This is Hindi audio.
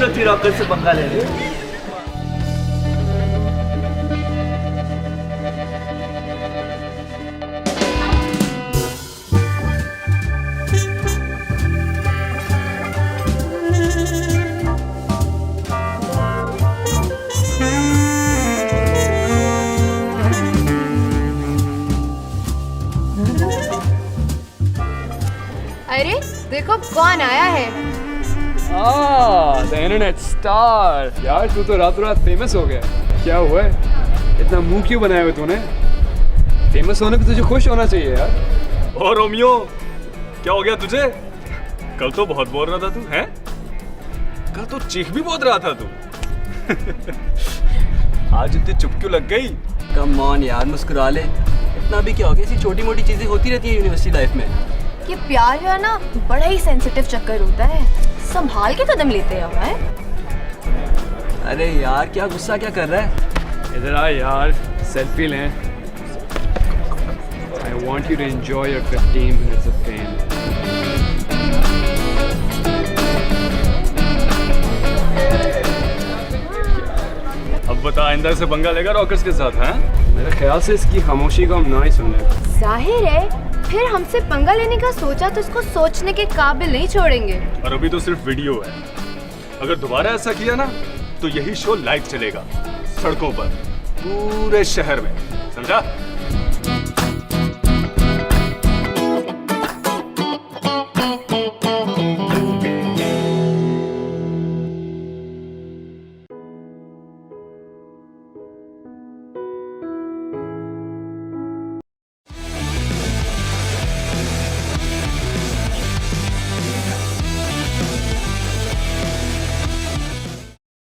खूबसूरती रॉकर से पंगा ले रहे हो। अरे देखो कौन आया है। The internet star. यार तू तो रातों रात फेमस हो गया। क्या हुआ है? इतना मुंह क्यों बनाया हुआ तूने? फेमस होने पे तुझे खुश होना चाहिए यार। और रोमियो, क्या हो गया तुझे? कल तो बहुत बोल रहा था तू, हैं? कल तो चीख भी बहुत रहा था तू। आज इतनी चुप क्यों लग गई? कम ऑन यार, मुस्कुरा ले। इतना भी क्या हो गया, ऐसी छोटी मोटी चीजें होती रहती है यूनिवर्सिटी लाइफ में। ये प्यार जो है ना, बड़ा ही सेंसिटिव चक्कर होता है, संभाल के कदम लेते हैं भाई। अरे यार क्या गुस्सा क्या कर रहा है? इधर आ यार, सेल्फी लें। I want you to enjoy your 15 minutes of fame. अब बता, आइंदा से पंगा लेगा रॉकर्स के साथ, हैं? मेरे ख्याल से इसकी खामोशी को हम ना ही सुन लें। जाहिर है, फिर हमसे पंगा लेने का सोचा तो उसको सोचने के काबिल नहीं छोड़ेंगे। और अभी तो सिर्फ वीडियो है। अगर दोबारा ऐसा किया ना तो यही शो लाइव चलेगा, सड़कों पर, पूरे शहर में, समझा?